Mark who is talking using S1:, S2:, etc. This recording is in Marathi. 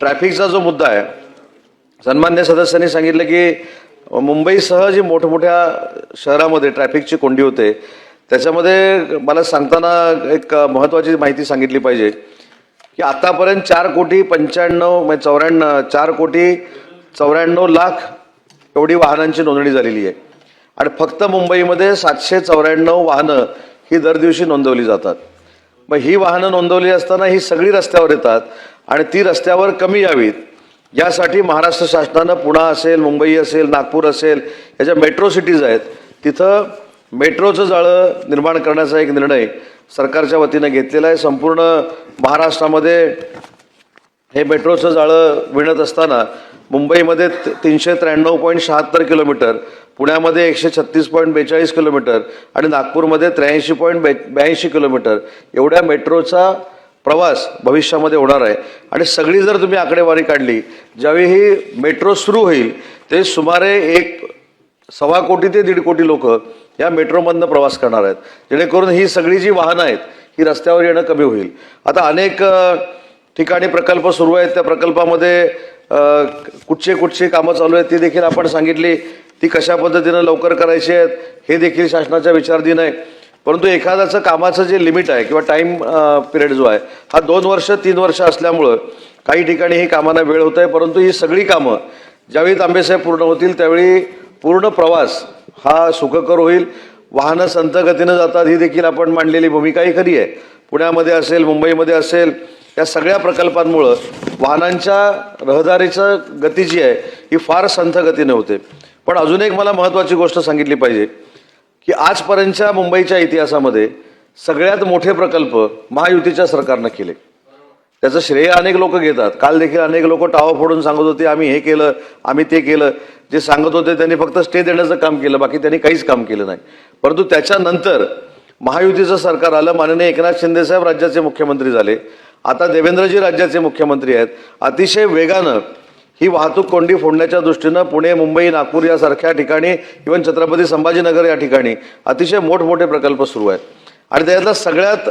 S1: ट्रॅफिकचा जो मुद्दा आहे, सन्मान्य सदस्यांनी सांगितलं की मुंबईसह जी मोठमोठ्या शहरामध्ये ट्रॅफिकची कोंडी होते, त्याच्यामध्ये मला सांगताना एक महत्त्वाची माहिती सांगितली पाहिजे की आतापर्यंत 4,94,94,94 एवढी वाहनांची नोंदणी झालेली आहे आणि फक्त मुंबईमध्ये 794 वाहनं ही दर दिवशी नोंदवली जातात। मग ही वाहनं नोंदवली असताना ही सगळी रस्त्यावर येतात आणि ती रस्त्यावर कमी यावीत यासाठी महाराष्ट्र शासनानं पुणे असेल, मुंबई असेल, नागपूर असेल, या ज्या मेट्रो सिटीज आहेत तिथं मेट्रोचं जाळं निर्माण करण्याचा एक निर्णय सरकारच्या वतीनं घेतलेला आहे। संपूर्ण महाराष्ट्रामध्ये हे मेट्रोचं जाळं विणत असताना मुंबईमध्ये 393.76 किलोमीटर, पुण्यामध्ये 136.42 किलोमीटर आणि नागपूरमध्ये 83.82 किलोमीटर एवढ्या मेट्रोचा प्रवास भविष्यामध्ये होणार आहे। आणि सगळी जर तुम्ही आकडेवारी काढली, ज्यावेळी ही मेट्रो सुरू होईल ते सुमारे 1.25 कोटी ते 1.5 कोटी लोक या मेट्रोमधनं प्रवास करणार आहेत, जेणेकरून ही सगळी जी वाहनं आहेत ही रस्त्यावर येणं कमी होईल। आता अनेक ठिकाणी प्रकल्प सुरू आहेत, त्या प्रकल्पामध्ये कुठची कामं चालू आहेत ती देखील आपण सांगितली, ती कशा पद्धतीनं लवकर करायची आहेत हे देखील शासनाच्या विचाराधीन आहे। परंतु एखाद्याचं कामाचं जे लिमिट आहे किंवा टाईम पिरियड जो आहे हा 2 वर्ष 3 वर्ष असल्यामुळं काही ठिकाणी ही कामांना वेळ होत आहे, परंतु ही सगळी कामं ज्यावेळी तांबेसाहेब पूर्ण होतील त्यावेळी पूर्ण प्रवास हा सुखकर होईल। वाहनं संथ गतीनं जातात ही देखील आपण मांडलेली भूमिका ही खरी आहे। पुण्यामध्ये असेल, मुंबईमध्ये असेल, या सगळ्या प्रकल्पांमुळं वाहनांच्या रहदारीचं गती जी आहे ही फार संथ गतीने होते। पण अजून एक मला महत्त्वाची गोष्ट सांगितली पाहिजे की आजपर्यंतच्या मुंबईच्या इतिहासामध्ये सगळ्यात मोठे प्रकल्प महायुतीच्या सरकारनं केले। त्याचं श्रेय अनेक लोक घेतात। काल देखील अनेक लोक टाळं फोडून सांगत होते आम्ही हे केलं, आम्ही ते केलं। जे सांगत होते त्यांनी फक्त स्टे देण्याचं काम केलं, बाकी त्यांनी काहीच काम केलं नाही। परंतु त्याच्यानंतर महायुतीचं सरकार आलं, माननीय एकनाथ शिंदे साहेब राज्याचे मुख्यमंत्री झाले, आता देवेंद्रजी राज्याचे मुख्यमंत्री आहेत। अतिशय वेगानं ही वाहतूक कोंडी फोडण्याच्या दृष्टीनं पुणे, मुंबई, नागपूर यासारख्या ठिकाणी, इव्हन छत्रपती संभाजीनगर या ठिकाणी अतिशय मोठमोठे प्रकल्प सुरू आहेत आणि त्यातला सगळ्यात